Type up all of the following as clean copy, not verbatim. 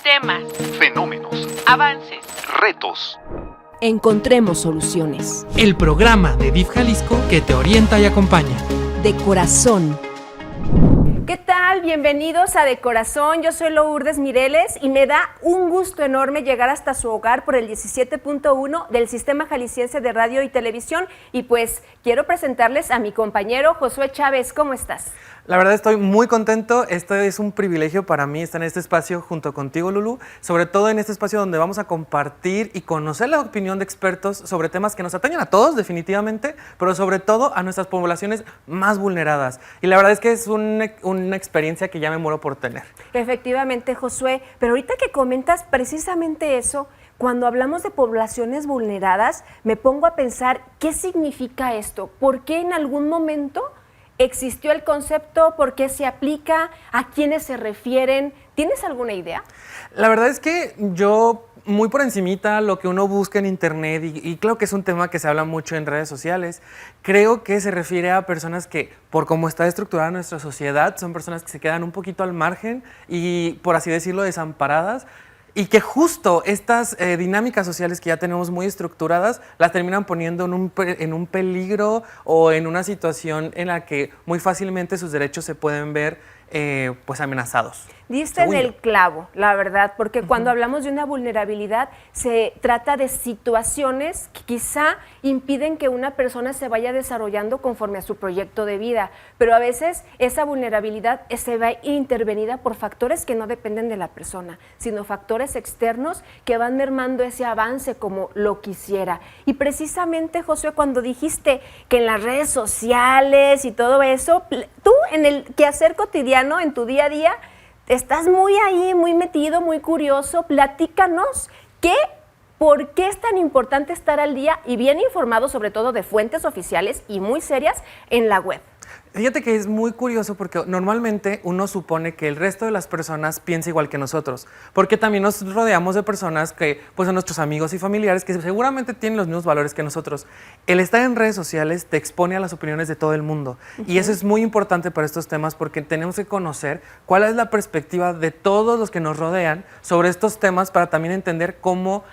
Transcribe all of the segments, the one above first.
temas, fenómenos, avances, retos. Encontremos soluciones. El programa de DIF Jalisco que te orienta y acompaña. De corazón. ¿Qué tal? Bienvenidos a De Corazón, yo soy Lourdes Mireles y me da un gusto enorme llegar hasta su hogar por el 17.1 del Sistema Jalisciense de Radio y Televisión y pues quiero presentarles a mi compañero Josué Chávez. ¿Cómo estás? La verdad estoy muy contento, esto es un privilegio para mí estar en este espacio junto contigo, Lulu, sobre todo en este espacio donde vamos a compartir y conocer la opinión de expertos sobre temas que nos atañen a todos definitivamente, pero sobre todo a nuestras poblaciones más vulneradas. Y la verdad es que es una experiencia que ya me muero por tener. Efectivamente, Josué, pero ahorita que comentas precisamente eso, cuando hablamos de poblaciones vulneradas, me pongo a pensar, ¿qué significa esto? ¿Por qué en algún momento existió el concepto? ¿Por qué se aplica? ¿A quiénes se refieren? ¿Tienes alguna idea? La verdad es que yo, muy por encimita, lo que uno busca en internet, y creo que es un tema que se habla mucho en redes sociales, creo que se refiere a personas que, por cómo está estructurada nuestra sociedad, son personas que se quedan un poquito al margen y, por así decirlo, desamparadas, y que justo estas dinámicas sociales que ya tenemos muy estructuradas las terminan poniendo en un peligro o en una situación en la que muy fácilmente sus derechos se pueden ver pues amenazados. Diste en el clavo, la verdad, porque cuando hablamos de una vulnerabilidad se trata de situaciones que quizá impiden que una persona se vaya desarrollando conforme a su proyecto de vida, pero a veces esa vulnerabilidad se ve intervenida por factores que no dependen de la persona, sino factores externos que van mermando ese avance como lo quisiera. Y precisamente, Josué, cuando dijiste que en las redes sociales y todo eso, tú en el quehacer cotidiano, en tu día a día, estás muy ahí, muy metido, muy curioso. Platícanos por qué es tan importante estar al día y bien informado, sobre todo de fuentes oficiales y muy serias en la web. Fíjate que es muy curioso porque normalmente uno supone que el resto de las personas piensa igual que nosotros, porque también nos rodeamos de personas que pues son nuestros amigos y familiares que seguramente tienen los mismos valores que nosotros. El estar en redes sociales te expone a las opiniones de todo el mundo y eso es muy importante para estos temas porque tenemos que conocer cuál es la perspectiva de todos los que nos rodean sobre estos temas para también entender cómo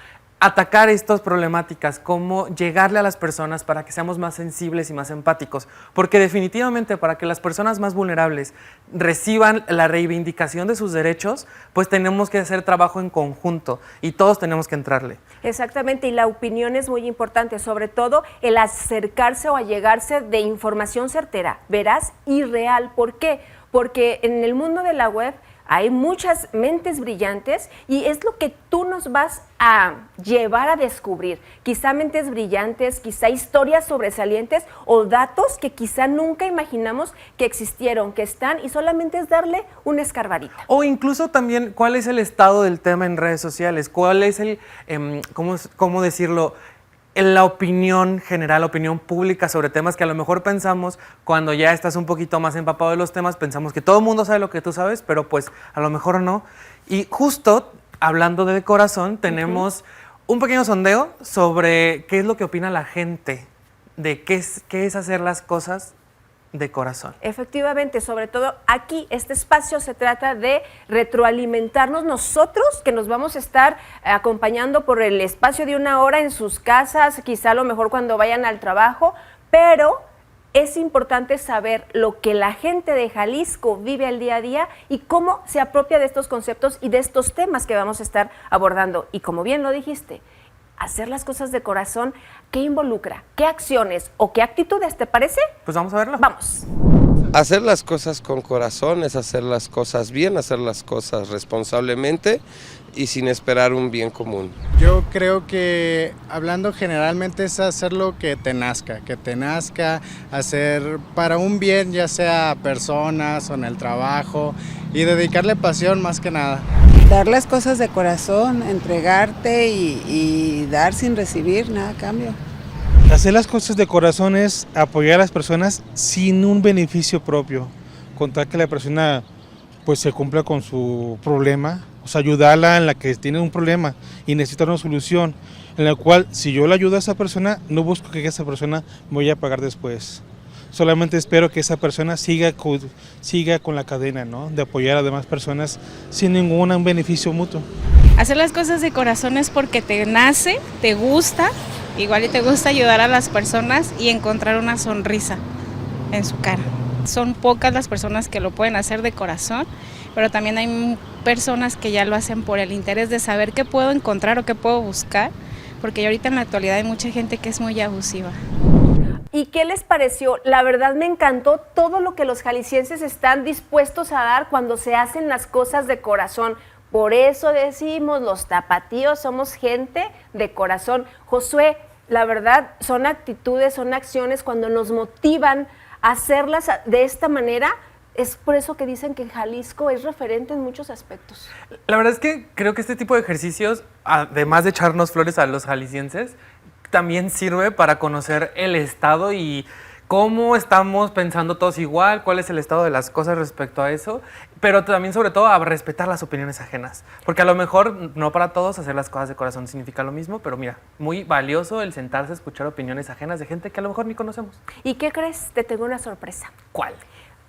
atacar estas problemáticas, cómo llegarle a las personas para que seamos más sensibles y más empáticos, porque definitivamente para que las personas más vulnerables reciban la reivindicación de sus derechos, pues tenemos que hacer trabajo en conjunto y todos tenemos que entrarle. Exactamente, y la opinión es muy importante, sobre todo el acercarse o allegarse de información certera, veraz y real. ¿Por qué? Porque en el mundo de la web hay muchas mentes brillantes y es lo que tú nos vas a llevar a descubrir. Quizá mentes brillantes, quizá historias sobresalientes o datos que quizá nunca imaginamos que existieron, que están y solamente es darle una escarbadita. O incluso también cuál es el estado del tema en redes sociales, cuál es el, ¿cómo decirlo?, la opinión general, la opinión pública sobre temas que a lo mejor pensamos cuando ya estás un poquito más empapado de los temas, pensamos que todo el mundo sabe lo que tú sabes, pero pues a lo mejor no. Y justo hablando de corazón, tenemos un pequeño sondeo sobre qué es lo que opina la gente de qué es hacer las cosas de corazón. Efectivamente, sobre todo aquí, este espacio se trata de retroalimentarnos nosotros, que nos vamos a estar acompañando por el espacio de 1 hora en sus casas, quizá a lo mejor cuando vayan al trabajo, pero es importante saber lo que la gente de Jalisco vive al día a día y cómo se apropia de estos conceptos y de estos temas que vamos a estar abordando. Y como bien lo dijiste, hacer las cosas de corazón, ¿qué involucra? ¿Qué acciones o qué actitudes te parece? Pues vamos a verlo. Vamos. Hacer las cosas con corazón es hacer las cosas bien, hacer las cosas responsablemente y sin esperar un bien común. Yo creo que hablando generalmente es hacer lo que te nazca, hacer para un bien, ya sea a personas o en el trabajo, y dedicarle pasión más que nada. Dar las cosas de corazón, entregarte y dar sin recibir nada a cambio. Hacer las cosas de corazón es apoyar a las personas sin un beneficio propio, contar que la persona pues se cumpla con su problema, o sea, ayudarla en la que tiene un problema y necesita una solución, en la cual si yo le ayudo a esa persona, no busco que esa persona me vaya a pagar después. Solamente espero que esa persona siga con la cadena, ¿no?, de apoyar a demás personas sin ningún beneficio mutuo. Hacer las cosas de corazón es porque te nace, te gusta, igual y te gusta ayudar a las personas y encontrar una sonrisa en su cara. Son pocas las personas que lo pueden hacer de corazón, pero también hay personas que ya lo hacen por el interés de saber qué puedo encontrar o qué puedo buscar, porque ahorita en la actualidad hay mucha gente que es muy abusiva. ¿Y qué les pareció? La verdad me encantó todo lo que los jaliscienses están dispuestos a dar cuando se hacen las cosas de corazón. Por eso decimos, los tapatíos somos gente de corazón. Josué, la verdad, son actitudes, son acciones cuando nos motivan a hacerlas de esta manera. Es por eso que dicen que Jalisco es referente en muchos aspectos. La verdad es que creo que este tipo de ejercicios, además de echarnos flores a los jaliscienses, también sirve para conocer el estado y cómo estamos pensando todos igual, cuál es el estado de las cosas respecto a eso, pero también sobre todo a respetar las opiniones ajenas, porque a lo mejor no para todos hacer las cosas de corazón significa lo mismo, pero mira, muy valioso el sentarse a escuchar opiniones ajenas de gente que a lo mejor ni conocemos. ¿Y qué crees? Te tengo una sorpresa. ¿Cuál?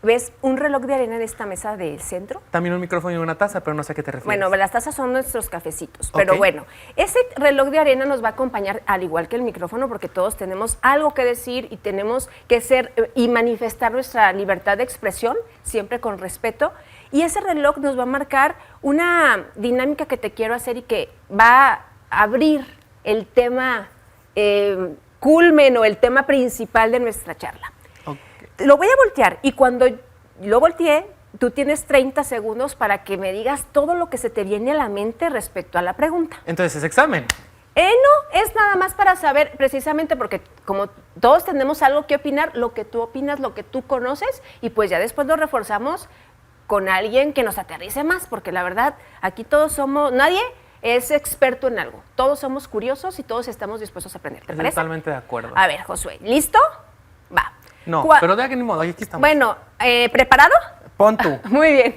¿Ves un reloj de arena en esta mesa del centro? También un micrófono y una taza, pero no sé a qué te refieres. Bueno, las tazas son nuestros cafecitos, pero bueno, ese reloj de arena nos va a acompañar al igual que el micrófono porque todos tenemos algo que decir y tenemos que ser y manifestar nuestra libertad de expresión, siempre con respeto. Y ese reloj nos va a marcar una dinámica que te quiero hacer y que va a abrir el tema culmen o el tema principal de nuestra charla. Lo voy a voltear y cuando lo volteé, tú tienes 30 segundos para que me digas todo lo que se te viene a la mente respecto a la pregunta. Entonces, ¿es examen? No, es nada más para saber precisamente porque como todos tenemos algo que opinar, lo que tú opinas, lo que tú conoces y pues ya después lo reforzamos con alguien que nos aterrice más porque la verdad, aquí todos somos, nadie es experto en algo, todos somos curiosos y todos estamos dispuestos a aprender, ¿te parece? Totalmente de acuerdo. A ver, Josué, ¿listo? Va. No, pero de qué ni modo, aquí estamos. Bueno, ¿preparado? Pon tú. Muy bien.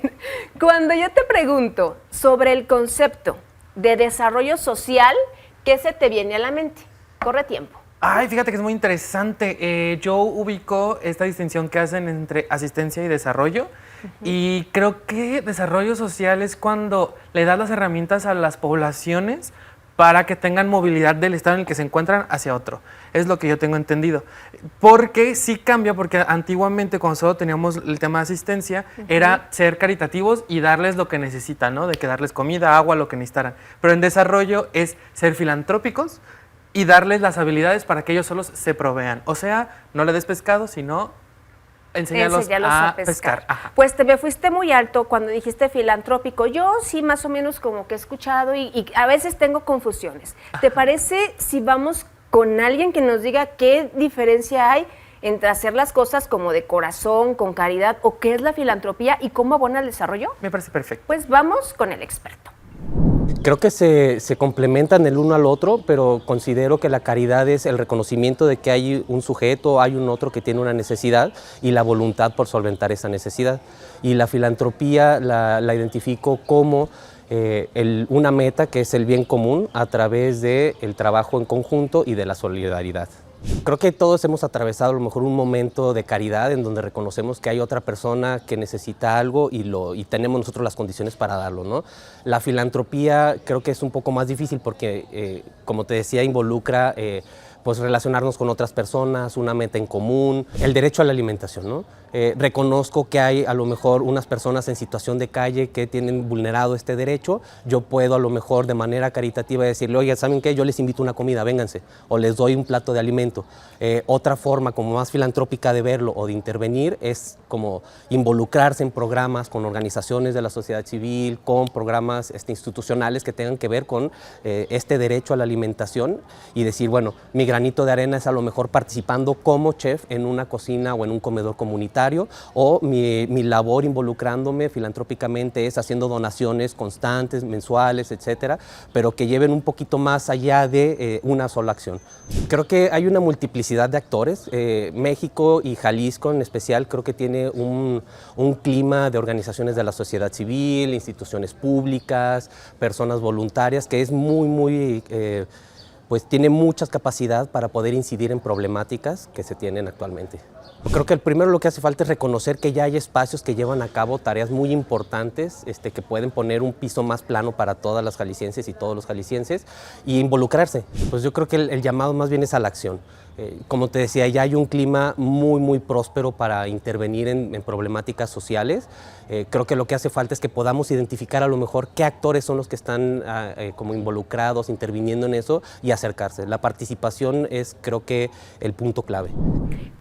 Cuando yo te pregunto sobre el concepto de desarrollo social, ¿qué se te viene a la mente? Corre tiempo. Ay, fíjate que es muy interesante. Yo ubico esta distinción que hacen entre asistencia y desarrollo. Y creo que desarrollo social es cuando le das las herramientas a las poblaciones para que tengan movilidad del estado en el que se encuentran hacia otro. Es lo que yo tengo entendido. Porque sí cambia, porque antiguamente cuando solo teníamos el tema de asistencia, era ser caritativos y darles lo que necesitan, ¿no? De que darles comida, agua, lo que necesitaran. Pero en desarrollo es ser filantrópicos y darles las habilidades para que ellos solos se provean. O sea, no le des pescado, sino enséñalos a pescar. Ajá. Pues me fuiste muy alto cuando dijiste filantrópico. Yo sí más o menos como que he escuchado y a veces tengo confusiones. ¿Te parece si vamos con alguien que nos diga qué diferencia hay entre hacer las cosas como de corazón, con caridad, o qué es la filantropía y cómo abona el desarrollo? Me parece perfecto. Pues vamos con el experto. Creo que se complementan el uno al otro, pero considero que la caridad es el reconocimiento de que hay un sujeto, hay un otro que tiene una necesidad y la voluntad por solventar esa necesidad. Y la filantropía la identifico como una meta que es el bien común a través del trabajo en conjunto y de la solidaridad. Creo que todos hemos atravesado a lo mejor un momento de caridad en donde reconocemos que hay otra persona que necesita algo y tenemos nosotros las condiciones para darlo, ¿no? La filantropía creo que es un poco más difícil porque, como te decía, involucra pues relacionarnos con otras personas, una meta en común, el derecho a la alimentación, ¿no? Reconozco que hay a lo mejor unas personas en situación de calle que tienen vulnerado este derecho. Yo puedo a lo mejor de manera caritativa decirle, oye, ¿saben qué? Yo les invito una comida, vénganse, o les doy un plato de alimento. Otra forma como más filantrópica de verlo o de intervenir es como involucrarse en programas con organizaciones de la sociedad civil, con programas institucionales que tengan que ver con este derecho a la alimentación y decir, bueno, mi granito de arena es a lo mejor participando como chef en una cocina o en un comedor comunitario, o mi labor involucrándome filantrópicamente es haciendo donaciones constantes, mensuales, etcétera, pero que lleven un poquito más allá de una sola acción. Creo que hay una multiplicidad de actores. México y Jalisco en especial creo que tiene un clima de organizaciones de la sociedad civil, instituciones públicas, personas voluntarias, que es muy pues tiene mucha capacidad para poder incidir en problemáticas que se tienen actualmente. Yo creo que primero lo que hace falta es reconocer que ya hay espacios que llevan a cabo tareas muy importantes, que pueden poner un piso más plano para todas las jaliscienses y todos los jaliscienses y involucrarse. Pues yo creo que el llamado más bien es a la acción. Como te decía, ya hay un clima muy próspero para intervenir en problemáticas sociales. Creo que lo que hace falta es que podamos identificar a lo mejor qué actores son los que están como involucrados, interviniendo en eso y acercarse. La participación es, creo que, el punto clave.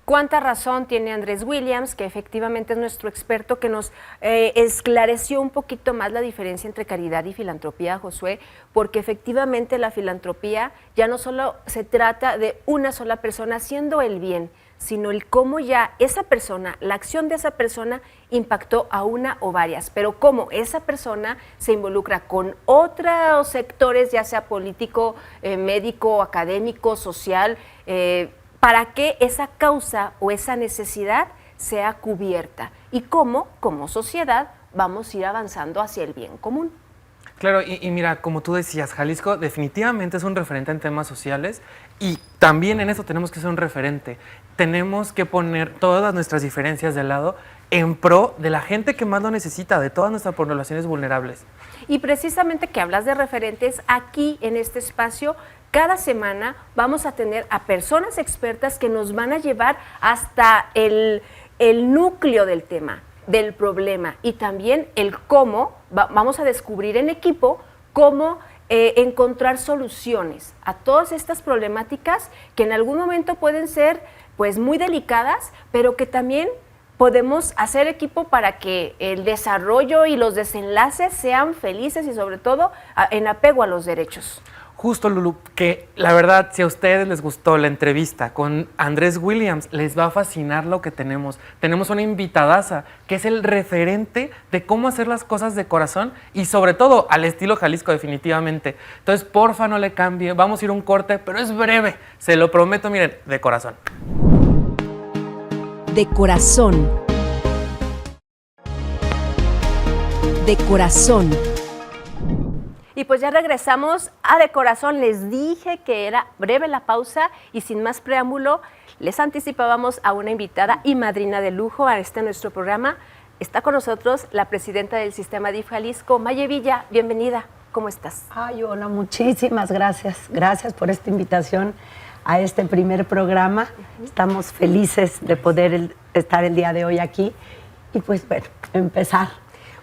Cuánta razón tiene Andrés Williams, que efectivamente es nuestro experto, que nos esclareció un poquito más la diferencia entre caridad y filantropía, Josué, porque efectivamente la filantropía ya no solo se trata de una sola persona haciendo el bien, sino el cómo ya esa persona, la acción de esa persona impactó a una o varias, pero cómo esa persona se involucra con otros sectores, ya sea político, médico, académico, social, para que esa causa o esa necesidad sea cubierta y cómo, como sociedad, vamos a ir avanzando hacia el bien común. Claro, y mira, como tú decías, Jalisco definitivamente es un referente en temas sociales y también en eso tenemos que ser un referente. Tenemos que poner todas nuestras diferencias de lado en pro de la gente que más lo necesita, de todas nuestras poblaciones vulnerables. Y precisamente que hablas de referentes, aquí en este espacio, cada semana vamos a tener a personas expertas que nos van a llevar hasta el núcleo del tema, del problema y también el cómo, vamos a descubrir en equipo cómo encontrar soluciones a todas estas problemáticas que en algún momento pueden ser pues muy delicadas, pero que también podemos hacer equipo para que el desarrollo y los desenlaces sean felices y sobre todo en apego a los derechos. Justo, Lulu, que la verdad, si a ustedes les gustó la entrevista con Andrés Williams, les va a fascinar lo que tenemos. Tenemos una invitadaza que es el referente de cómo hacer las cosas de corazón y sobre todo al estilo Jalisco definitivamente. Entonces, porfa, no le cambie, vamos a ir a un corte, pero es breve, se lo prometo, miren, de corazón. De corazón. De corazón. Y pues ya regresamos a De Corazón. Les dije que era breve la pausa y sin más preámbulo, les anticipábamos a una invitada y madrina de lujo a nuestro programa. Está con nosotros la presidenta del Sistema DIF Jalisco, Maye Villa. Bienvenida. ¿Cómo estás? Ay, hola, muchísimas gracias. Gracias por esta invitación a este primer programa. Estamos felices de poder estar el día de hoy aquí y pues bueno, empezar.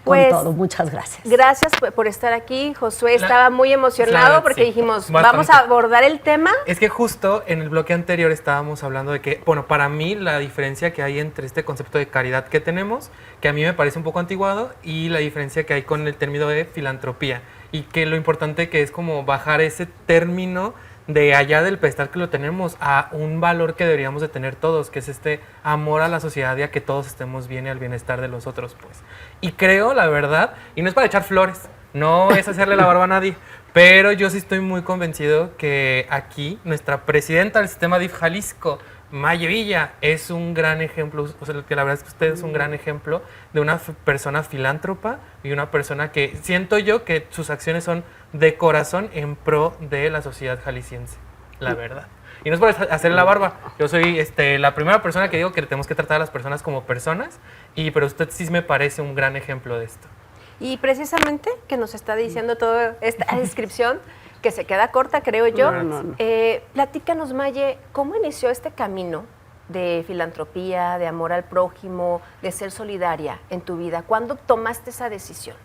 Con todo, muchas gracias. Gracias por estar aquí. Josué estaba muy emocionado porque dijimos, bastante. Vamos a abordar el tema. Es que justo en el bloque anterior estábamos hablando de que, bueno, para mí la diferencia que hay entre este concepto de caridad que tenemos, que a mí me parece un poco antiguado, y la diferencia que hay con el término de filantropía, y que lo importante que es como bajar ese término de allá del pedestal que lo tenemos a un valor que deberíamos de tener todos, que es este amor a la sociedad y a que todos estemos bien y al bienestar de los otros, pues. Y creo, la verdad, y no es para echar flores, no es hacerle la barba a nadie, pero yo sí estoy muy convencido que aquí nuestra presidenta del Sistema DIF Jalisco, Maye Villa, es un gran ejemplo, o sea, que la verdad es que usted es un gran ejemplo de una persona filántropa y una persona que siento yo que sus acciones son de corazón en pro de la sociedad jalisciense, la verdad. Y no es por hacerle la barba, yo soy la primera persona que digo que tenemos que tratar a las personas como personas, pero usted sí me parece un gran ejemplo de esto. Y precisamente que nos está diciendo toda esta descripción, que se queda corta, creo yo. Platícanos, Maye, ¿cómo inició este camino de filantropía, de amor al prójimo, de ser solidaria en tu vida? ¿Cuándo tomaste esa decisión?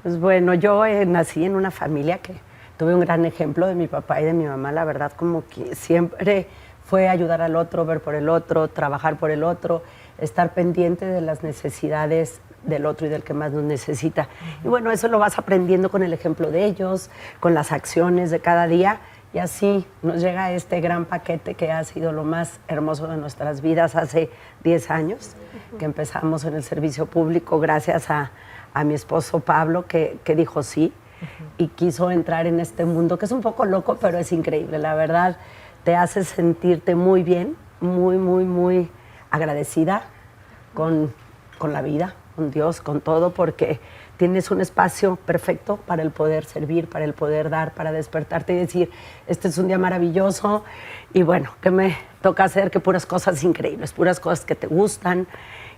Pues bueno, yo nací en una familia que tuve un gran ejemplo de mi papá y de mi mamá, la verdad, como que siempre fue ayudar al otro, ver por el otro, trabajar por el otro, estar pendiente de las necesidades del otro y del que más nos necesita. Y bueno, eso lo vas aprendiendo con el ejemplo de ellos, con las acciones de cada día, y así nos llega este gran paquete que ha sido lo más hermoso de nuestras vidas hace 10 años, que empezamos en el servicio público gracias a mi esposo Pablo, que dijo sí, y quiso entrar en este mundo, que es un poco loco, pero es increíble. La verdad, te hace sentirte muy bien, muy agradecida con la vida, con Dios, con todo, porque tienes un espacio perfecto para el poder servir, para el poder dar, para despertarte y decir, este es un día maravilloso y bueno, ¿qué me toca hacer? Que puras cosas increíbles, puras cosas que te gustan.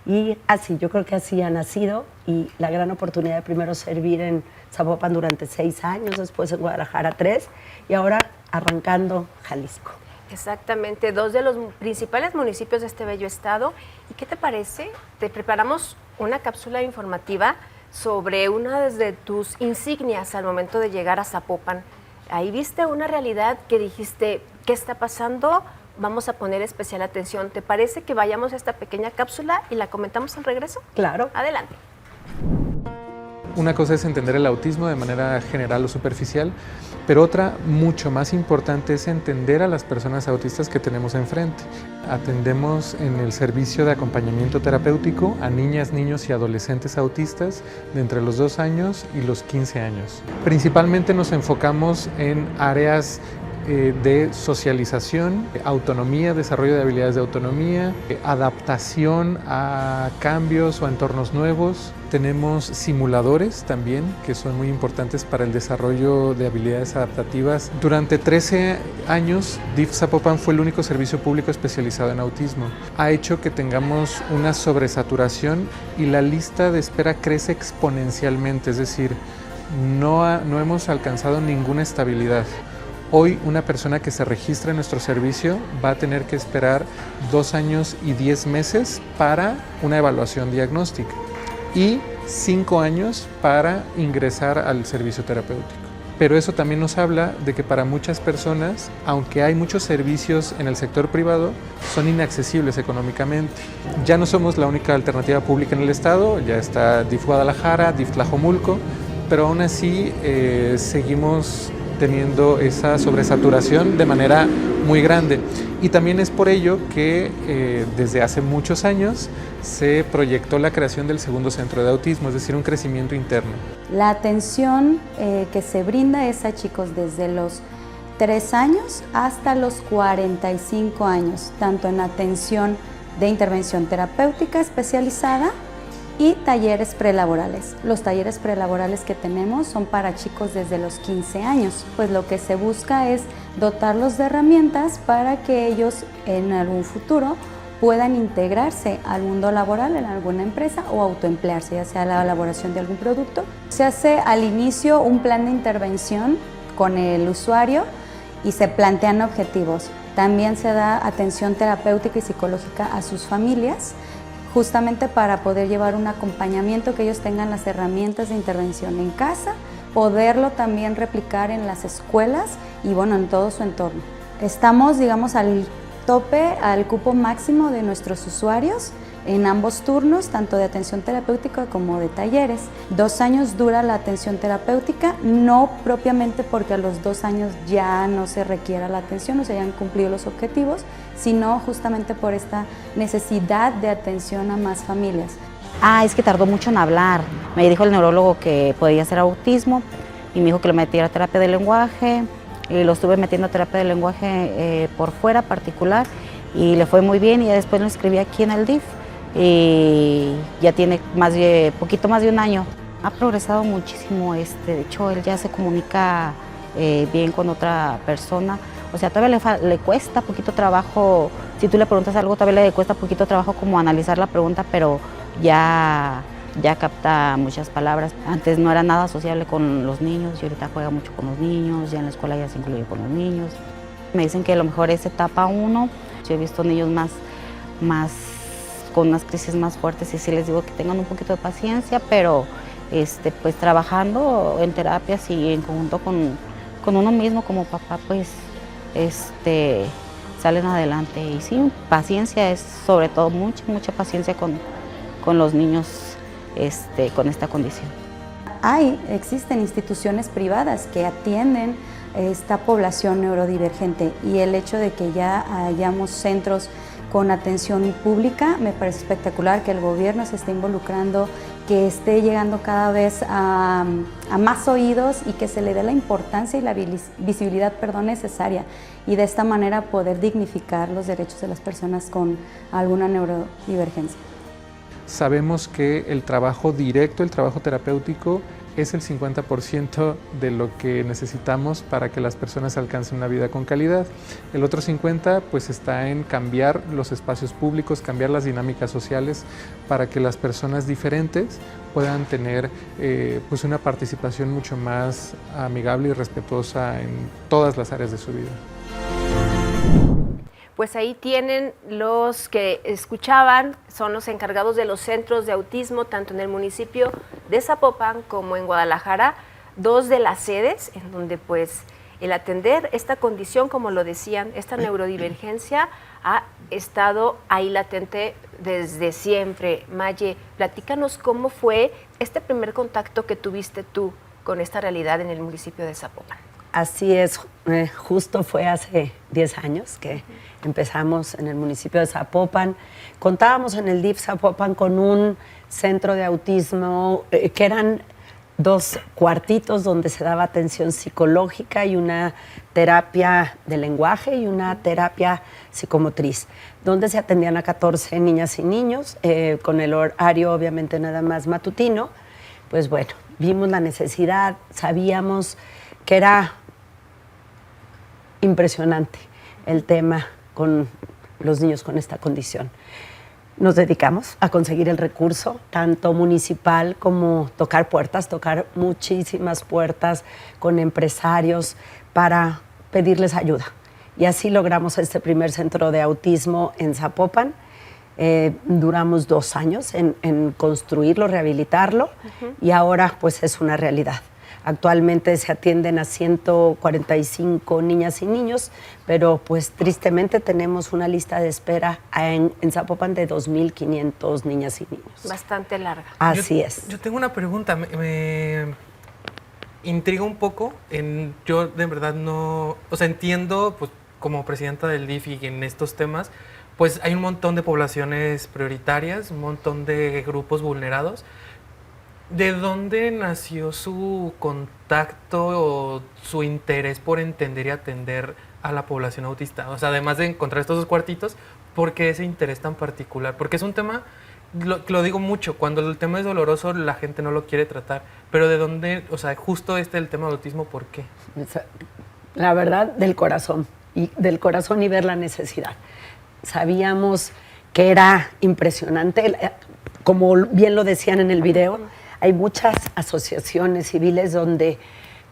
Y así, yo creo que así ha nacido, y la gran oportunidad de primero servir en Zapopan durante 6 años, después en Guadalajara 3, y ahora arrancando Jalisco. Exactamente, 2 de los principales municipios de este bello estado. ¿Y qué te parece? Te preparamos una cápsula informativa sobre una de tus insignias al momento de llegar a Zapopan. Ahí viste una realidad que dijiste, ¿qué está pasando? Vamos a poner especial atención. ¿Te parece que vayamos a esta pequeña cápsula y la comentamos al regreso? Claro. Adelante. Una cosa es entender el autismo de manera general o superficial, pero otra mucho más importante es entender a las personas autistas que tenemos enfrente. Atendemos en el servicio de acompañamiento terapéutico a niñas, niños y adolescentes autistas de entre los 2 años y los 15 años. Principalmente nos enfocamos en áreas de socialización, autonomía, desarrollo de habilidades de autonomía, adaptación a cambios o a entornos nuevos. Tenemos simuladores también, que son muy importantes para el desarrollo de habilidades adaptativas. Durante 13 años, DIF Zapopan fue el único servicio público especializado en autismo. Ha hecho que tengamos una sobresaturación y la lista de espera crece exponencialmente, es decir, no hemos alcanzado ninguna estabilidad. Hoy una persona que se registra en nuestro servicio va a tener que esperar 2 años y 10 meses para una evaluación diagnóstica y 5 años para ingresar al servicio terapéutico. Pero eso también nos habla de que para muchas personas, aunque hay muchos servicios en el sector privado, son inaccesibles económicamente. Ya no somos la única alternativa pública en el estado, ya está DIF Guadalajara, DIF Tlajomulco, pero aún así seguimos teniendo esa sobresaturación de manera muy grande. Y también es por ello que desde hace muchos años se proyectó la creación del segundo centro de autismo, es decir, un crecimiento interno. La atención que se brinda es a chicos desde los 3 años hasta los 45 años, tanto en atención de intervención terapéutica especializada y talleres prelaborales. Los talleres prelaborales que tenemos son para chicos desde los 15 años, pues lo que se busca es dotarlos de herramientas para que ellos en algún futuro puedan integrarse al mundo laboral en alguna empresa o autoemplearse, ya sea la elaboración de algún producto. Se hace al inicio un plan de intervención con el usuario y se plantean objetivos. También se da atención terapéutica y psicológica a sus familias, justamente para poder llevar un acompañamiento, que ellos tengan las herramientas de intervención en casa, poderlo también replicar en las escuelas y bueno, en todo su entorno. Estamos, digamos, al tope, al cupo máximo de nuestros usuarios en ambos turnos, tanto de atención terapéutica como de talleres. 2 años dura la atención terapéutica, no propiamente porque a los 2 años ya no se requiera la atención o se hayan cumplido los objetivos, sino justamente por esta necesidad de atención a más familias. Es que tardó mucho en hablar. Me dijo el neurólogo que podía ser autismo y me dijo que lo metiera a terapia de lenguaje. Y lo estuve metiendo a terapia de lenguaje por fuera, particular, y le fue muy bien, y después lo inscribí aquí en el DIF y ya tiene poquito más de 1 año. Ha progresado muchísimo, de hecho él ya se comunica bien con otra persona, o sea, todavía le cuesta poquito trabajo, si tú le preguntas algo todavía le cuesta poquito trabajo como analizar la pregunta, pero ya capta muchas palabras. Antes no era nada sociable con los niños y ahorita juega mucho con los niños, ya en la escuela ya se incluye con los niños. Me dicen que a lo mejor es etapa 1, yo he visto niños más con unas crisis más fuertes y sí les digo que tengan un poquito de paciencia, pero pues trabajando en terapias y en conjunto con uno mismo como papá, pues salen adelante. Y sí, paciencia es sobre todo mucha paciencia con los niños con esta condición. Existen instituciones privadas que atienden esta población neurodivergente y el hecho de que ya hayamos centros con atención pública me parece espectacular, que el gobierno se esté involucrando, que esté llegando cada vez a más oídos y que se le dé la importancia y la visibilidad necesaria, y de esta manera poder dignificar los derechos de las personas con alguna neurodivergencia. sabemos que el trabajo directo, el trabajo terapéutico, es el 50% de lo que necesitamos para que las personas alcancen una vida con calidad. El otro 50% pues está en cambiar los espacios públicos, cambiar las dinámicas sociales para que las personas diferentes puedan tener pues una participación mucho más amigable y respetuosa en todas las áreas de su vida. Pues ahí tienen los que escuchaban, son los encargados de los centros de autismo, tanto en el municipio de Zapopan como en Guadalajara, 2 de las sedes, en donde pues el atender esta condición, como lo decían, esta neurodivergencia ha estado ahí latente desde siempre. Maye, platícanos cómo fue este primer contacto que tuviste tú con esta realidad en el municipio de Zapopan. Así es, justo fue hace 10 años que empezamos en el municipio de Zapopan. Contábamos en el DIF Zapopan con un centro de autismo que eran 2 cuartitos donde se daba atención psicológica y una terapia de lenguaje y una terapia psicomotriz, donde se atendían a 14 niñas y niños, con el horario obviamente nada más matutino. Pues bueno, vimos la necesidad, sabíamos que era impresionante el tema con los niños con esta condición. Nos dedicamos a conseguir el recurso, tanto municipal como tocar puertas, tocar muchísimas puertas con empresarios para pedirles ayuda. Y así logramos este primer centro de autismo en Zapopan. Duramos 2 años en construirlo, rehabilitarlo, y ahora pues es una realidad. Actualmente se atienden a 145 niñas y niños, pero pues tristemente tenemos una lista de espera en Zapopan de 2.500 niñas y niños. Bastante larga. Así es. Yo tengo una pregunta, me intriga un poco. Yo de verdad no, o sea, entiendo pues como presidenta del DIF y en estos temas, pues hay un montón de poblaciones prioritarias, un montón de grupos vulnerados. ¿De dónde nació su contacto o su interés por entender y atender a la población autista? O sea, además de encontrar estos 2 cuartitos, ¿por qué ese interés tan particular? Porque es un tema, lo digo mucho, cuando el tema es doloroso la gente no lo quiere tratar, pero ¿de dónde, o sea, justo el tema del autismo, por qué? La verdad, del corazón y ver la necesidad. Sabíamos que era impresionante, como bien lo decían en el video. Hay muchas asociaciones civiles donde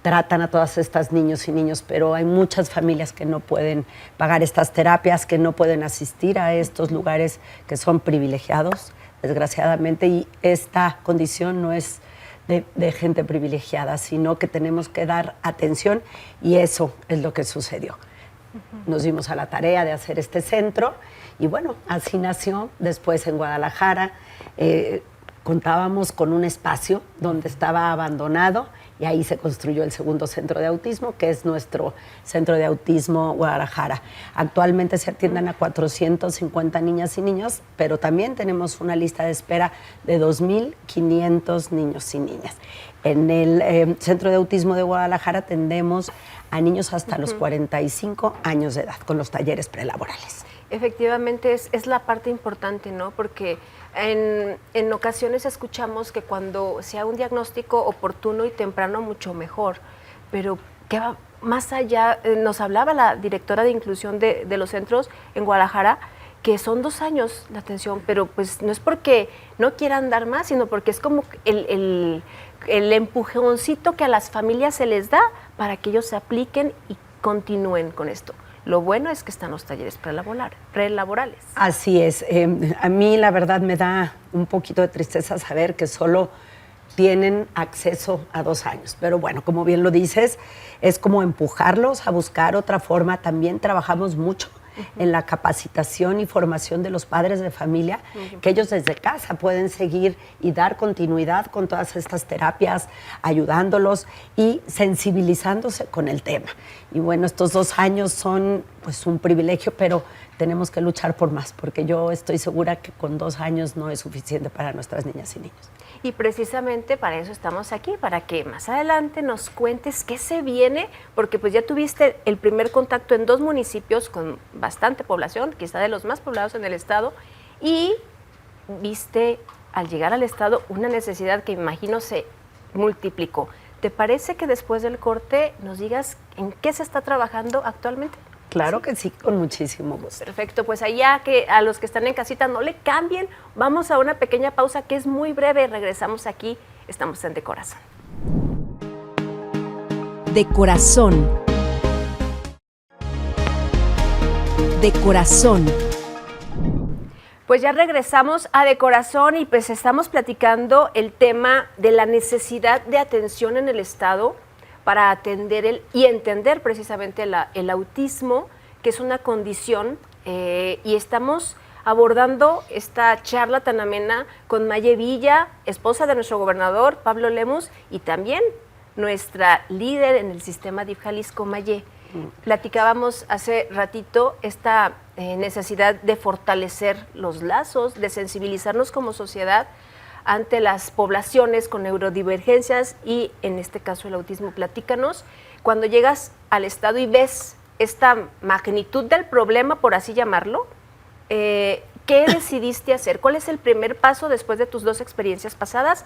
tratan a todas estas niños y niños, pero hay muchas familias que no pueden pagar estas terapias, que no pueden asistir a estos lugares que son privilegiados, desgraciadamente, y esta condición no es de gente privilegiada, sino que tenemos que dar atención, y eso es lo que sucedió. Nos dimos a la tarea de hacer este centro y bueno, así nació. Después en Guadalajara contábamos con un espacio donde estaba abandonado y ahí se construyó el segundo centro de autismo, que es nuestro centro de autismo Guadalajara. Actualmente se atienden a 450 niñas y niños, pero también tenemos una lista de espera de 2.500 niños y niñas. En el Centro de Autismo de Guadalajara atendemos a niños hasta los 45 años de edad, con los talleres prelaborales. Efectivamente, es la parte importante, ¿no? Porque en ocasiones escuchamos que cuando sea un diagnóstico oportuno y temprano, mucho mejor, pero ¿qué va más allá? Nos hablaba la directora de inclusión de los centros en Guadalajara, que son 2 años la atención, pero pues no es porque no quieran dar más, sino porque es como el empujoncito que a las familias se les da para que ellos se apliquen y continúen con esto. Lo bueno es que están los talleres prelaborales. Así es. A mí la verdad me da un poquito de tristeza saber que solo tienen acceso a 2 años. Pero bueno, como bien lo dices, es como empujarlos a buscar otra forma. También trabajamos mucho en la capacitación y formación de los padres de familia, que ellos desde casa pueden seguir y dar continuidad con todas estas terapias, ayudándolos y sensibilizándose con el tema. Y bueno, estos 2 años son pues un privilegio, pero tenemos que luchar por más, porque yo estoy segura que con 2 años no es suficiente para nuestras niñas y niños. Y precisamente para eso estamos aquí, para que más adelante nos cuentes qué se viene, porque pues ya tuviste el primer contacto en 2 municipios con bastante población, quizá de los más poblados en el estado, y viste al llegar al Estado, una necesidad que imagino se multiplicó. ¿Te parece que después del corte nos digas en qué se está trabajando actualmente? Claro que sí, con muchísimo gusto. Perfecto, pues allá que a los que están en casita no le cambien, vamos a una pequeña pausa que es muy breve, regresamos aquí, estamos en De Corazón. De corazón. De corazón. Pues ya regresamos a De Corazón y pues estamos platicando el tema de la necesidad de atención en el Estado para atender y entender precisamente el autismo, que es una condición, y estamos abordando esta charla tan amena con Maye Villa, esposa de nuestro gobernador Pablo Lemus, y también nuestra líder en el sistema DIF Jalisco, Maye. Platicábamos hace ratito esta necesidad de fortalecer los lazos, de sensibilizarnos como sociedad ante las poblaciones con neurodivergencias y en este caso el autismo. Platícanos, cuando llegas al Estado y ves esta magnitud del problema, por así llamarlo, ¿qué decidiste hacer? ¿Cuál es el primer paso después de tus dos experiencias pasadas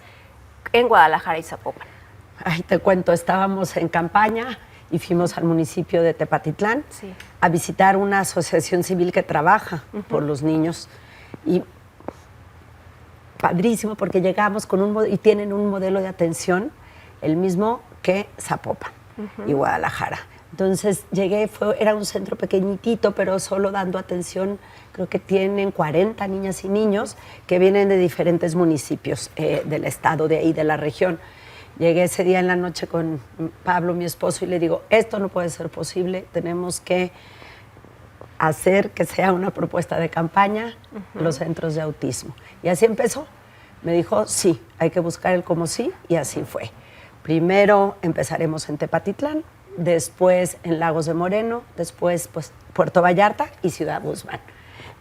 en Guadalajara y Zapopan? Ay, te cuento, estábamos en campaña y fuimos al municipio de Tepatitlán a visitar una asociación civil que trabaja por los niños. Y padrísimo, porque llegamos con y tienen un modelo de atención el mismo que Zapopan y Guadalajara. Entonces llegué, era un centro pequeñitito, pero solo dando atención, creo que tienen 40 niñas y niños que vienen de diferentes municipios del estado, de ahí, de la región. Llegué ese día en la noche con Pablo, mi esposo, y le digo, esto no puede ser posible, tenemos que hacer que sea una propuesta de campaña los centros de autismo. Y así empezó. Me dijo, sí, hay que buscar el cómo sí, y así fue. Primero empezaremos en Tepatitlán, después en Lagos de Moreno, después pues, Puerto Vallarta y Ciudad Guzmán,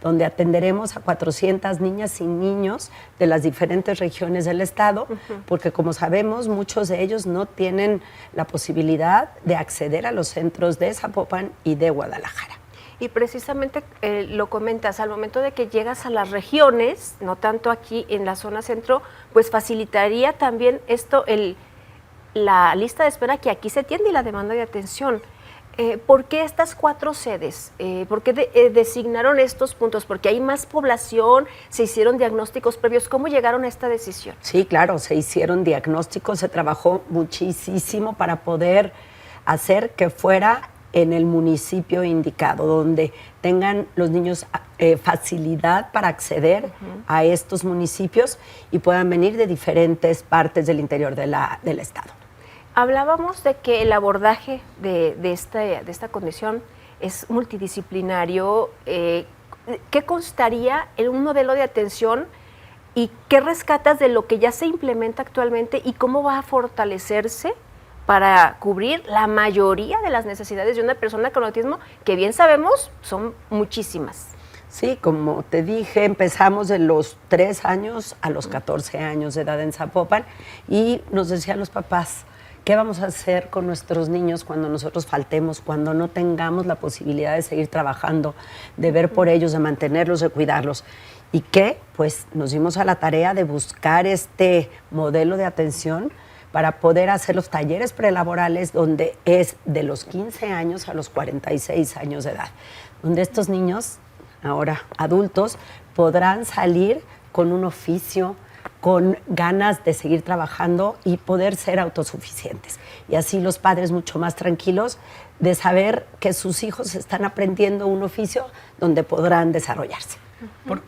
donde atenderemos a 400 niñas y niños de las diferentes regiones del estado, porque como sabemos, muchos de ellos no tienen la posibilidad de acceder a los centros de Zapopan y de Guadalajara. Y precisamente lo comentas, al momento de que llegas a las regiones, no tanto aquí en la zona centro, pues facilitaría también esto, la lista de espera que aquí se tiene y la demanda de atención. ¿Por qué estas 4 sedes? ¿Por qué designaron estos puntos? ¿Porque hay más población? ¿Se hicieron diagnósticos previos? ¿Cómo llegaron a esta decisión? Sí, claro, se hicieron diagnósticos, se trabajó muchísimo para poder hacer que fuera en el municipio indicado, donde tengan los niños facilidad para acceder a estos municipios y puedan venir de diferentes partes del interior del estado. Hablábamos de que el abordaje de esta condición es multidisciplinario. ¿Qué constaría en un modelo de atención y qué rescatas de lo que ya se implementa actualmente y cómo va a fortalecerse para cubrir la mayoría de las necesidades de una persona con autismo, que bien sabemos son muchísimas? Sí, como te dije, empezamos de los 3 años a los 14 años de edad en Zapopan y nos decían los papás, ¿qué vamos a hacer con nuestros niños cuando nosotros faltemos, cuando no tengamos la posibilidad de seguir trabajando, de ver por ellos, de mantenerlos, de cuidarlos? ¿Y qué? Pues nos dimos a la tarea de buscar este modelo de atención para poder hacer los talleres prelaborales, donde es de los 15 años a los 46 años de edad, donde estos niños, ahora adultos, podrán salir con un oficio, con ganas de seguir trabajando y poder ser autosuficientes. Y así los padres mucho más tranquilos de saber que sus hijos están aprendiendo un oficio donde podrán desarrollarse.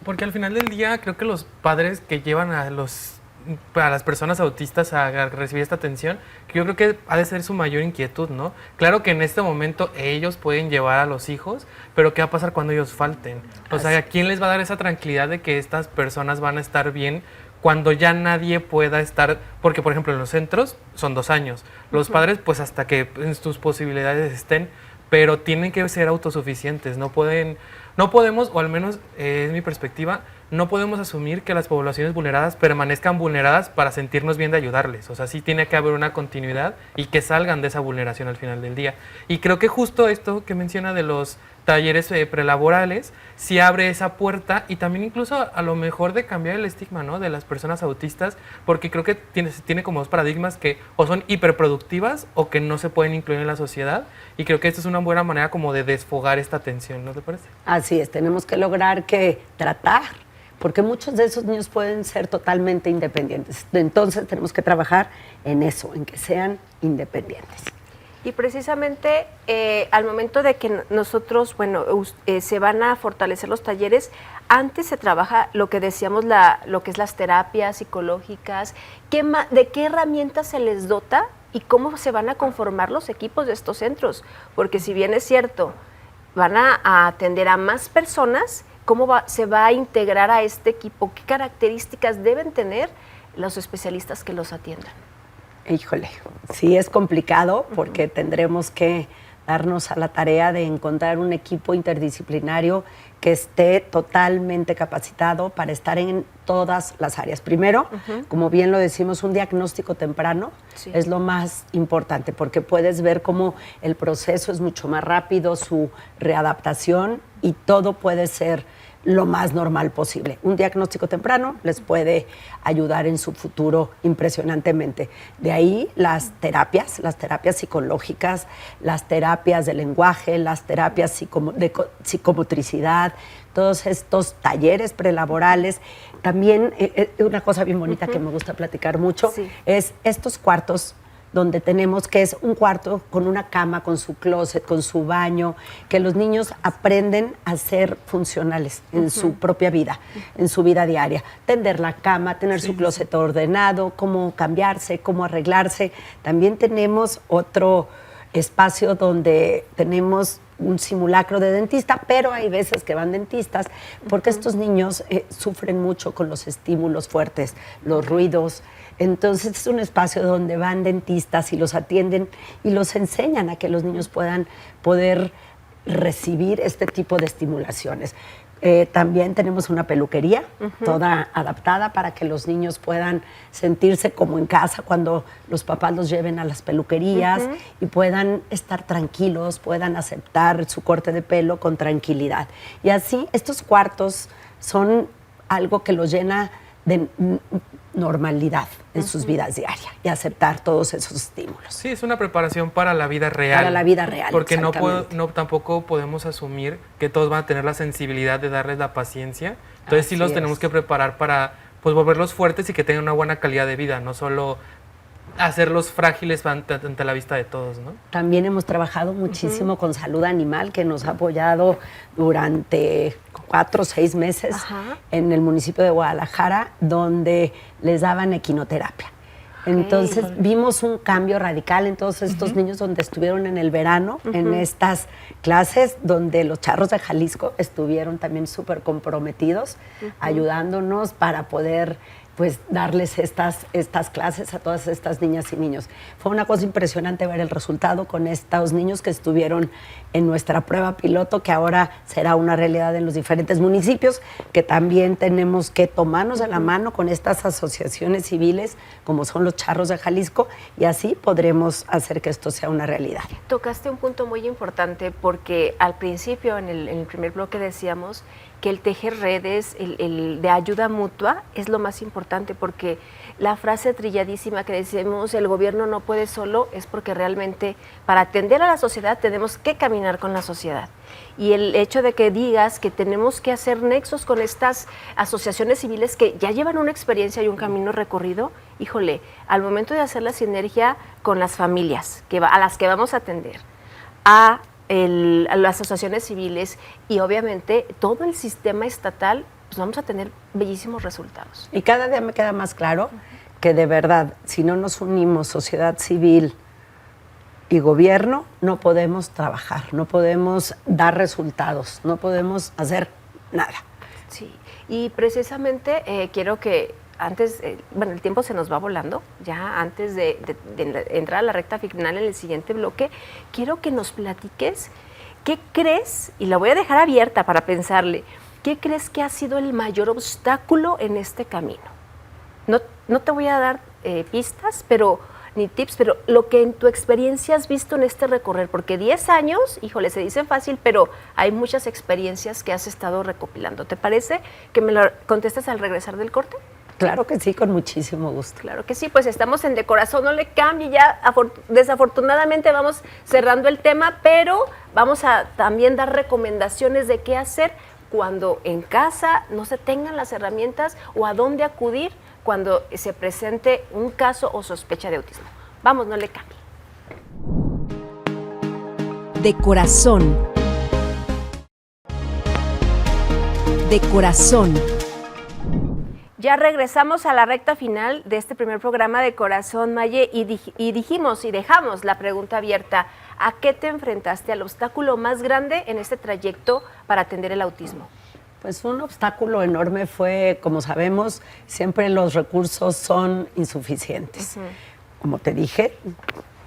Porque al final del día creo que los padres que llevan a las personas autistas a recibir esta atención, que yo creo que ha de ser su mayor inquietud, ¿no? Claro que en este momento ellos pueden llevar a los hijos, pero ¿qué va a pasar cuando ellos falten? O sea, ¿a quién les va a dar esa tranquilidad de que estas personas van a estar bien cuando ya nadie pueda estar? Porque, por ejemplo, en los centros son 2 años. Los padres, pues hasta que en sus posibilidades estén, pero tienen que ser autosuficientes. No podemos, o al menos es mi perspectiva, no podemos asumir que las poblaciones vulneradas permanezcan vulneradas para sentirnos bien de ayudarles. O sea, sí tiene que haber una continuidad y que salgan de esa vulneración al final del día. Y creo que justo esto que menciona de los talleres prelaborales, sí abre esa puerta y también incluso a lo mejor de cambiar el estigma, ¿no?, de las personas autistas, porque creo que tiene como dos paradigmas que o son hiperproductivas o que no se pueden incluir en la sociedad, y creo que esta es una buena manera como de desfogar esta tensión, ¿no te parece? Así es, tenemos que lograr tratar, porque muchos de esos niños pueden ser totalmente independientes. Entonces tenemos que trabajar en eso, en que sean independientes. Y precisamente al momento de que nosotros, se van a fortalecer los talleres, antes se trabaja lo que decíamos, lo que es las terapias psicológicas, ¿de qué herramientas se les dota y cómo se van a conformar los equipos de estos centros? Porque si bien es cierto, van a atender a más personas, ¿cómo se va a integrar a este equipo? ¿Qué características deben tener los especialistas que los atiendan? Híjole, sí es complicado porque tendremos que darnos a la tarea de encontrar un equipo interdisciplinario que esté totalmente capacitado para estar en todas las áreas. Primero, como bien lo decimos, un diagnóstico temprano es lo más importante, porque puedes ver cómo el proceso es mucho más rápido, su readaptación, y todo puede ser lo más normal posible. Un diagnóstico temprano les puede ayudar en su futuro impresionantemente. De ahí las terapias psicológicas, las terapias de lenguaje, las terapias de psicomotricidad, todos estos talleres prelaborales. También una cosa bien bonita que me gusta platicar mucho es estos cuartos donde tenemos, que es un cuarto con una cama, con su closet, con su baño, que los niños aprenden a ser funcionales en su propia vida, en su vida diaria. Tender la cama, tener su closet ordenado, cómo cambiarse, cómo arreglarse. También tenemos otro espacio donde tenemos un simulacro de dentista, pero hay veces que van dentistas porque estos niños sufren mucho con los estímulos fuertes, los ruidos. Entonces es un espacio donde van dentistas y los atienden y los enseñan a que los niños puedan poder recibir este tipo de estimulaciones. También tenemos una peluquería toda adaptada para que los niños puedan sentirse como en casa cuando los papás los lleven a las peluquerías y puedan estar tranquilos, puedan aceptar su corte de pelo con tranquilidad. Y así estos cuartos son algo que los llena de normalidad en sus vidas diarias y aceptar todos esos estímulos. Sí, es una preparación para la vida real. Para la vida real, porque tampoco podemos asumir que todos van a tener la sensibilidad de darles la paciencia. Entonces sí los tenemos que preparar para volverlos fuertes y que tengan una buena calidad de vida, no solo hacerlos frágiles ante la vista de todos, ¿no? También hemos trabajado muchísimo con Salud Animal, que nos ha apoyado durante 4 o 6 meses en el municipio de Guadalajara, donde les daban equinoterapia. Entonces vimos un cambio radical en todos estos niños donde estuvieron en el verano, en estas clases, donde los Charros de Jalisco estuvieron también súper comprometidos, ayudándonos para poder darles estas clases a todas estas niñas y niños. Fue una cosa impresionante ver el resultado con estos niños que estuvieron en nuestra prueba piloto, que ahora será una realidad en los diferentes municipios, que también tenemos que tomarnos de la mano con estas asociaciones civiles, como son los Charros de Jalisco, y así podremos hacer que esto sea una realidad. Tocaste un punto muy importante, porque al principio, en el primer bloque, decíamos que el tejer redes, el de ayuda mutua, es lo más importante, porque la frase trilladísima que decimos, el gobierno no puede solo, es porque realmente para atender a la sociedad tenemos que caminar con la sociedad. Y el hecho de que digas que tenemos que hacer nexos con estas asociaciones civiles que ya llevan una experiencia y un camino recorrido, híjole, al momento de hacer la sinergia con las familias a las que vamos a atender, a las asociaciones civiles y obviamente todo el sistema estatal, pues vamos a tener bellísimos resultados. Y cada día me queda más claro que de verdad, si no nos unimos sociedad civil y gobierno, no podemos trabajar, no podemos dar resultados, no podemos hacer nada. Sí, y precisamente quiero que antes, el tiempo se nos va volando, ya antes de entrar a la recta final en el siguiente bloque, quiero que nos platiques qué crees, y la voy a dejar abierta para pensarle, ¿qué crees que ha sido el mayor obstáculo en este camino? No te voy a dar pistas, pero ni tips, pero lo que en tu experiencia has visto en este recorrer, porque 10 años, híjole, se dicen fácil, pero hay muchas experiencias que has estado recopilando. ¿Te parece que me lo contestes al regresar del corte? Claro que sí, con muchísimo gusto. Claro que sí, pues estamos en De Corazón, no le cambie, ya desafortunadamente vamos cerrando el tema, pero vamos a también dar recomendaciones de qué hacer cuando en casa no se tengan las herramientas o a dónde acudir cuando se presente un caso o sospecha de autismo. Vamos, no le cambie. De Corazón. De Corazón. Ya regresamos a la recta final de este primer programa de Corazón, Maye, y dijimos y dejamos la pregunta abierta. ¿A qué te enfrentaste? ¿Al obstáculo más grande en este trayecto para atender el autismo? Pues un obstáculo enorme fue, como sabemos, siempre los recursos son insuficientes. Como te dije,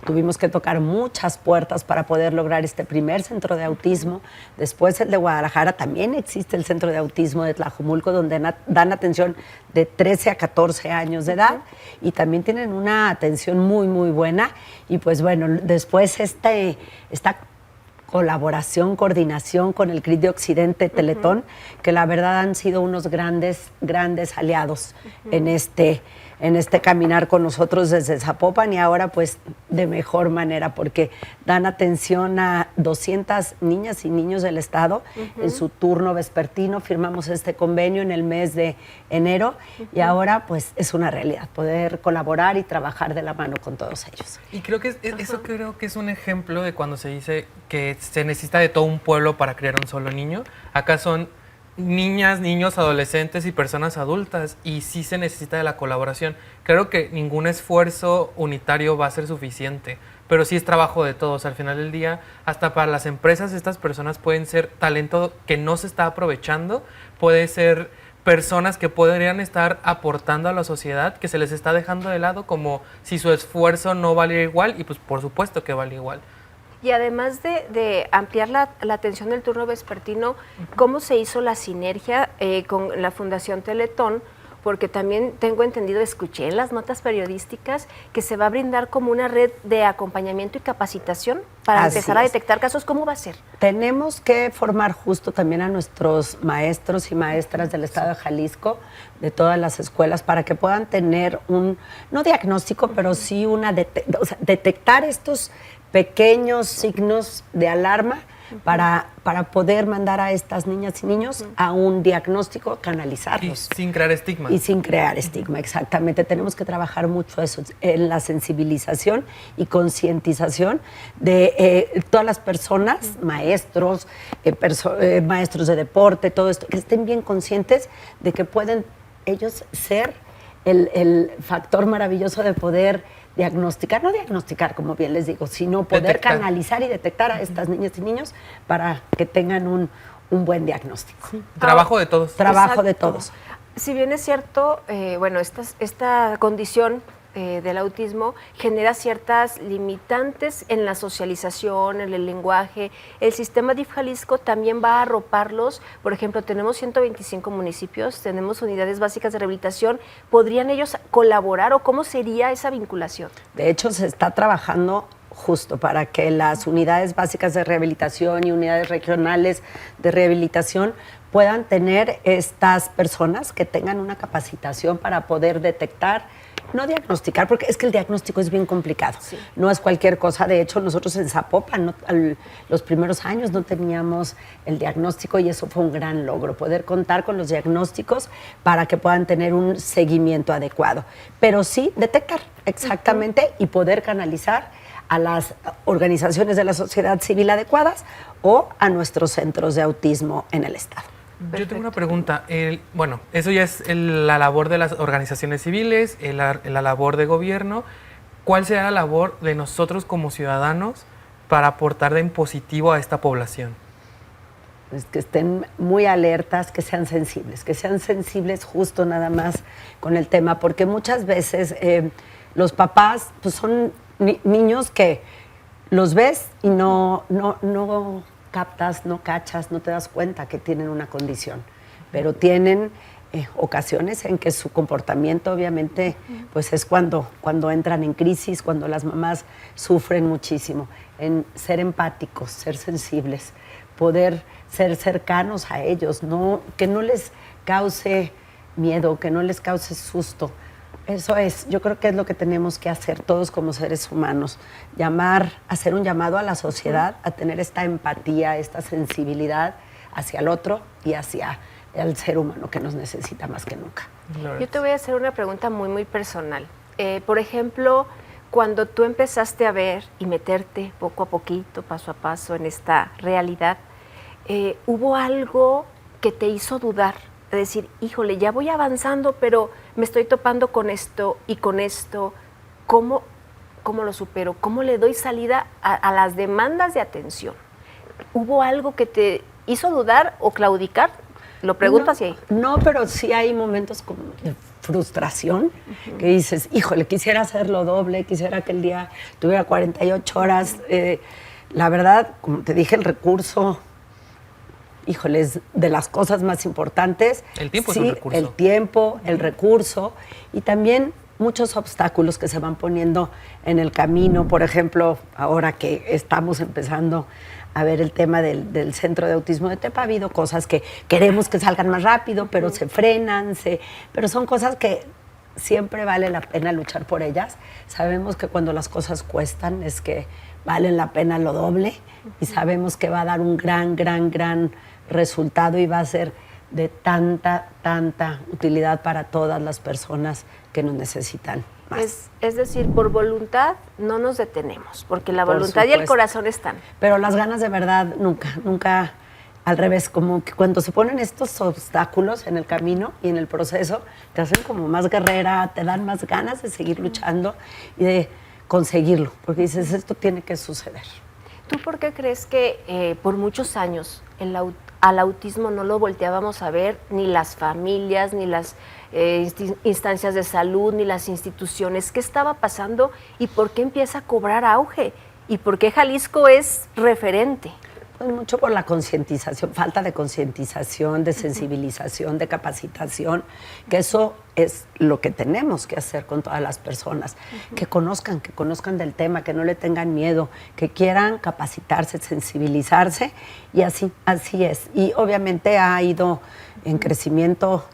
tuvimos que tocar muchas puertas para poder lograr este primer centro de autismo. Después el de Guadalajara, también existe el centro de autismo de Tlajomulco, donde dan atención de 13 a 14 años de edad y también tienen una atención muy, muy buena. Y pues bueno, después esta colaboración, coordinación con el CRIT de Occidente, Teletón, que la verdad han sido unos grandes aliados en este caminar con nosotros desde Zapopan y ahora pues de mejor manera porque dan atención a 200 niñas y niños del estado en su turno vespertino. Firmamos este convenio en el mes de enero y ahora pues es una realidad poder colaborar y trabajar de la mano con todos ellos. Y creo que eso creo que es un ejemplo de cuando se dice que se necesita de todo un pueblo para criar un solo niño. Acá son niñas, niños, adolescentes y personas adultas y sí se necesita de la colaboración. Creo que ningún esfuerzo unitario va a ser suficiente, pero sí es trabajo de todos. Al final del día, hasta para las empresas, estas personas pueden ser talento que no se está aprovechando, puede ser personas que podrían estar aportando a la sociedad, que se les está dejando de lado como si su esfuerzo no valiera igual y pues por supuesto que vale igual. Y además de ampliar la atención del turno vespertino, ¿cómo se hizo la sinergia con la Fundación Teletón? Porque también tengo entendido, escuché en las notas periodísticas que se va a brindar como una red de acompañamiento y capacitación para empezar a detectar casos. ¿Cómo va a ser? Tenemos que formar justo también a nuestros maestros y maestras del estado de Jalisco, de todas las escuelas, para que puedan tener no diagnóstico, pero sí detectar estos pequeños signos de alarma para poder mandar a estas niñas y niños a un diagnóstico, canalizarlos. Y sin crear estigma. Y sin crear estigma, exactamente. Tenemos que trabajar mucho eso, en la sensibilización y concientización de todas las personas, maestros, maestros de deporte, todo esto, que estén bien conscientes de que pueden ellos ser el factor maravilloso de poder no diagnosticar, como bien les digo, sino poder canalizar y detectar a estas niñas y niños para que tengan un buen diagnóstico. Sí. Trabajo de todos. Trabajo de todos. Si bien es cierto, esta condición del autismo genera ciertas limitantes en la socialización, en el lenguaje. El sistema DIF Jalisco también va a arroparlos. Por ejemplo, tenemos 125 municipios, tenemos unidades básicas de rehabilitación. ¿Podrían ellos colaborar o cómo sería esa vinculación? De hecho, se está trabajando justo para que las unidades básicas de rehabilitación y unidades regionales de rehabilitación puedan tener estas personas que tengan una capacitación para poder detectar, no diagnosticar, porque es que el diagnóstico es bien complicado, no es cualquier cosa. De hecho, nosotros en Zapopan, los primeros años no teníamos el diagnóstico y eso fue un gran logro, poder contar con los diagnósticos para que puedan tener un seguimiento adecuado. Pero sí, detectar exactamente y poder canalizar a las organizaciones de la sociedad civil adecuadas o a nuestros centros de autismo en el estado. Perfecto. Yo tengo una pregunta. Eso ya es la labor de las organizaciones civiles, la labor de gobierno. ¿Cuál será la labor de nosotros como ciudadanos para aportar en positivo a esta población? Pues que estén muy alertas, que sean sensibles justo nada más con el tema, porque muchas veces los papás pues son niños que los ves y no captas, no cachas, no te das cuenta que tienen una condición, pero tienen ocasiones en que su comportamiento obviamente pues es cuando entran en crisis, cuando las mamás sufren muchísimo, en ser empáticos, ser sensibles, poder ser cercanos a ellos, que no les cause miedo, que no les cause susto. Eso es, yo creo que es lo que tenemos que hacer todos como seres humanos, hacer un llamado a la sociedad a tener esta empatía, esta sensibilidad hacia el otro y hacia el ser humano que nos necesita más que nunca. Yo te voy a hacer una pregunta muy, muy personal. Por ejemplo, cuando tú empezaste a ver y meterte poco a poquito, paso a paso en esta realidad, ¿hubo algo que te hizo dudar? De decir, híjole, ya voy avanzando, pero me estoy topando con esto y con esto. ¿Cómo lo supero? ¿Cómo le doy salida a las demandas de atención? ¿Hubo algo que te hizo dudar o claudicar? Lo pregunto así ahí. No, pero sí hay momentos como de frustración, que dices, híjole, quisiera hacerlo doble, quisiera que el día tuviera 48 horas. La verdad, como te dije, el recurso, híjole, es de las cosas más importantes. El tiempo es un recurso. El tiempo, el recurso y también muchos obstáculos que se van poniendo en el camino. Por ejemplo, ahora que estamos empezando a ver el tema del Centro de Autismo de Tepa, ha habido cosas que queremos que salgan más rápido, pero se frenan, pero son cosas que siempre vale la pena luchar por ellas. Sabemos que cuando las cosas cuestan es que valen la pena lo doble y sabemos que va a dar un gran resultado y va a ser de tanta utilidad para todas las personas que nos necesitan más. Es decir, por voluntad no nos detenemos, porque la voluntad y el corazón están. Pero las ganas de verdad nunca, al revés, como que cuando se ponen estos obstáculos en el camino y en el proceso, te hacen como más guerrera, te dan más ganas de seguir luchando y de conseguirlo, porque dices, esto tiene que suceder. ¿Tú por qué crees que por muchos años al autismo no lo volteábamos a ver ni las familias, ni las instancias de salud, ni las instituciones? ¿Qué estaba pasando y por qué empieza a cobrar auge? ¿Y por qué Jalisco es referente? Pues mucho por la concientización, falta de concientización, de sensibilización, de capacitación, que eso es lo que tenemos que hacer con todas las personas, que conozcan del tema, que no le tengan miedo, que quieran capacitarse, sensibilizarse, y así es. Y obviamente ha ido en crecimiento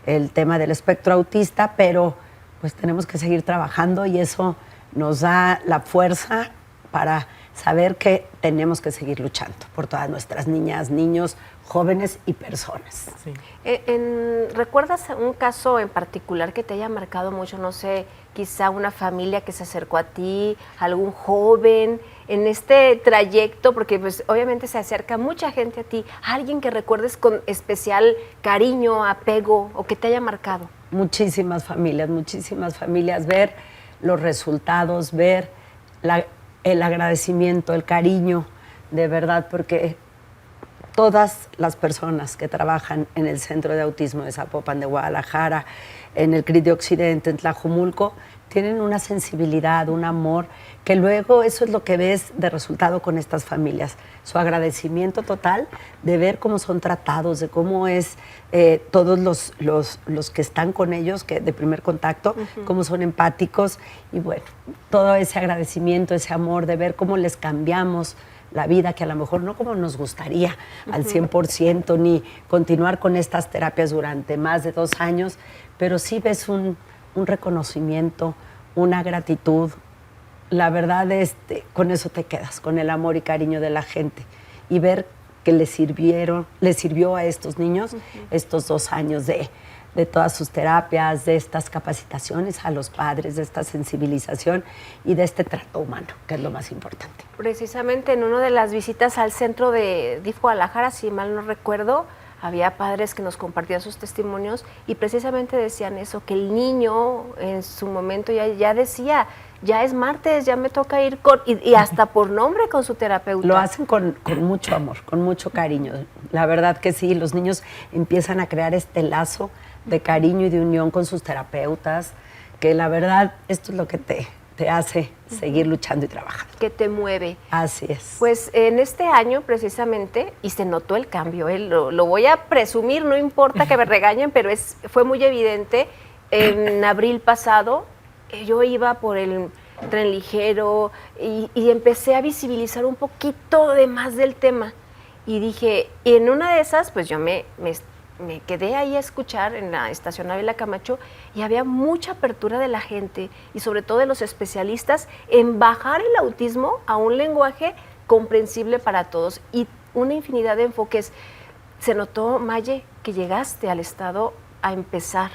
el tema del espectro autista, pero pues tenemos que seguir trabajando y eso nos da la fuerza para saber que tenemos que seguir luchando por todas nuestras niñas, niños, jóvenes y personas. Sí. ¿Recuerdas un caso en particular que te haya marcado mucho? No sé, quizá una familia que se acercó a ti, algún joven, en este trayecto, porque pues obviamente se acerca mucha gente a ti, alguien que recuerdes con especial cariño, apego o que te haya marcado. Muchísimas familias, ver los resultados, ver el agradecimiento, el cariño, de verdad, porque todas las personas que trabajan en el Centro de Autismo de Zapopan de Guadalajara, en el CRID de Occidente, en Tlajomulco, tienen una sensibilidad, un amor, que luego eso es lo que ves de resultado con estas familias. Su agradecimiento total de ver cómo son tratados, de cómo es todos los que están con ellos, que de primer contacto, cómo son empáticos, y bueno, todo ese agradecimiento, ese amor de ver cómo les cambiamos la vida, que a lo mejor no como nos gustaría al 100%, ni continuar con estas terapias durante más de 2 años, pero sí ves un reconocimiento, una gratitud. La verdad, con eso te quedas, con el amor y cariño de la gente, y ver que les sirvió a estos niños estos 2 años de todas sus terapias, de estas capacitaciones a los padres, de esta sensibilización y de este trato humano, que es lo más importante. Precisamente en una de las visitas al centro de DIF Guadalajara, si mal no recuerdo, había padres que nos compartían sus testimonios y precisamente decían eso, que el niño en su momento ya decía, ya es martes, ya me toca ir y hasta por nombre con su terapeuta. Lo hacen con mucho amor, con mucho cariño. La verdad que sí, los niños empiezan a crear este lazo de cariño y de unión con sus terapeutas, que la verdad esto es lo que te te hace seguir luchando y trabajando. Que te mueve. Así es. Pues en este año precisamente, y se notó el cambio, lo voy a presumir, no importa que me regañen, pero fue muy evidente. En abril pasado yo iba por el tren ligero y empecé a visibilizar un poquito de más del tema. Y dije, y en una de esas, pues yo me quedé ahí a escuchar en la estación Ávila Camacho y había mucha apertura de la gente y sobre todo de los especialistas en bajar el autismo a un lenguaje comprensible para todos y una infinidad de enfoques. Se notó, Maye, que llegaste al Estado a empezar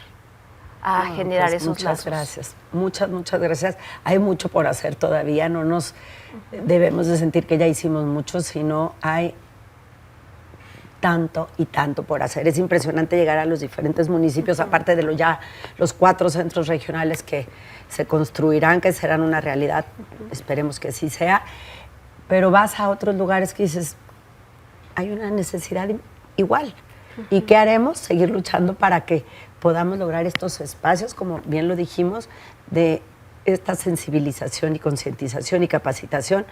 a generar pues esos lazos. Muchas gracias, muchas gracias. Hay mucho por hacer todavía, no nos debemos de sentir que ya hicimos mucho, sino hay tanto y tanto por hacer. Es impresionante llegar a los diferentes municipios, aparte de los 4 centros regionales que se construirán, que serán una realidad, esperemos que así sea, pero vas a otros lugares que dices, hay una necesidad igual. ¿Y qué haremos? Seguir luchando para que podamos lograr estos espacios, como bien lo dijimos, de esta sensibilización y concientización y capacitación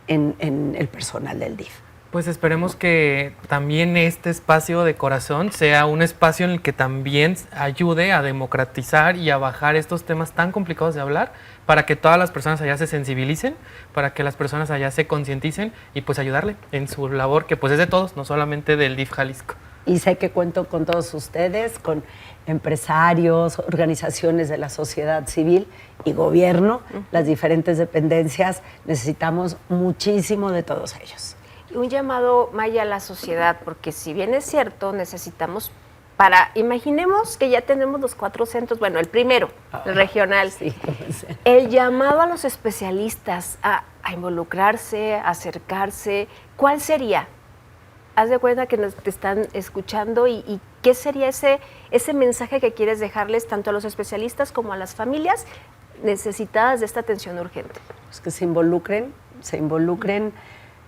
en el personal del DIF. Pues esperemos que también este espacio de corazón sea un espacio en el que también ayude a democratizar y a bajar estos temas tan complicados de hablar, para que todas las personas allá se sensibilicen, para que las personas allá se concienticen y pues ayudarle en su labor, que pues es de todos, no solamente del DIF Jalisco. Y sé que cuento con todos ustedes, con empresarios, organizaciones de la sociedad civil y gobierno, las diferentes dependencias. Necesitamos muchísimo de todos ellos. Un llamado, Maya, a la sociedad, porque si bien es cierto, necesitamos imaginemos que ya tenemos los 4 centros, bueno, el primero, el regional. Sí, el llamado a los especialistas a involucrarse, a acercarse, ¿cuál sería? Haz de cuenta que te están escuchando y ¿qué sería ese mensaje que quieres dejarles tanto a los especialistas como a las familias necesitadas de esta atención urgente? Pues que se involucren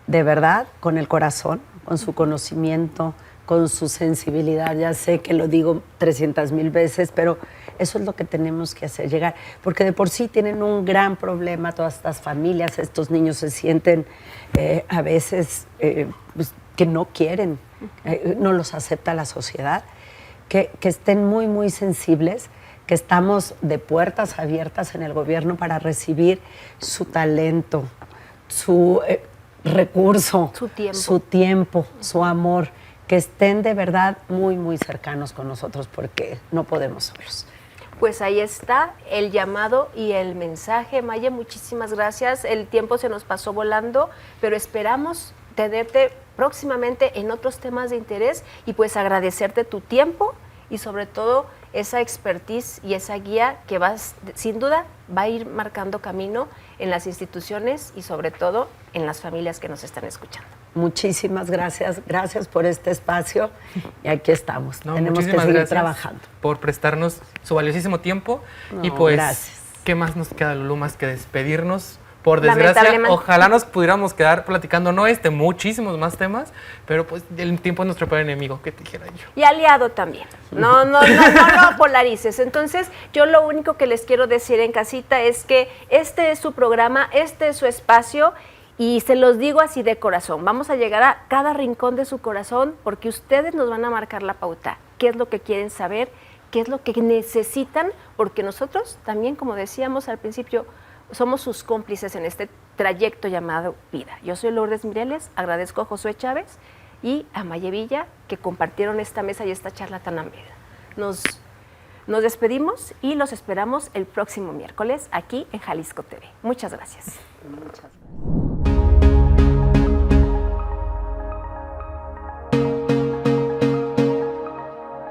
de verdad con el corazón, con su conocimiento, con su sensibilidad. Ya sé que lo digo 300,000 veces, pero eso es lo que tenemos que hacer, llegar, porque de por sí tienen un gran problema todas estas familias, estos niños se sienten a veces pues, que no quieren, no los acepta la sociedad, que estén muy, muy sensibles, que estamos de puertas abiertas en el gobierno para recibir su talento, su recurso, su tiempo, su amor, que estén de verdad muy, muy cercanos con nosotros porque no podemos solos. Pues ahí está el llamado y el mensaje. Maya, muchísimas gracias. El tiempo se nos pasó volando, pero esperamos tenerte próximamente en otros temas de interés y pues agradecerte tu tiempo y sobre todo esa expertise y esa guía que sin duda va a ir marcando camino en las instituciones y sobre todo en las familias que nos están escuchando. Muchísimas gracias, gracias por este espacio y aquí estamos. Tenemos que seguir trabajando. Por prestarnos su valiosísimo tiempo y pues, gracias. ¿Qué más nos queda, Lulú, más que despedirnos? Por desgracia, ojalá nos pudiéramos quedar platicando, muchísimos más temas, pero pues el tiempo es nuestro peor enemigo, que te dijera yo. Y aliado también, no polarices. Entonces, yo lo único que les quiero decir en casita es que este es su programa, este es su espacio, y se los digo así de corazón, vamos a llegar a cada rincón de su corazón, porque ustedes nos van a marcar la pauta, qué es lo que quieren saber, qué es lo que necesitan, porque nosotros también, como decíamos al principio, somos sus cómplices en este trayecto llamado vida. Yo soy Lourdes Mireles, agradezco a Josué Chávez y a Maye Villa que compartieron esta mesa y esta charla tan amena. Nos despedimos y los esperamos el próximo miércoles aquí en Jalisco TV. Muchas gracias. Muchas gracias.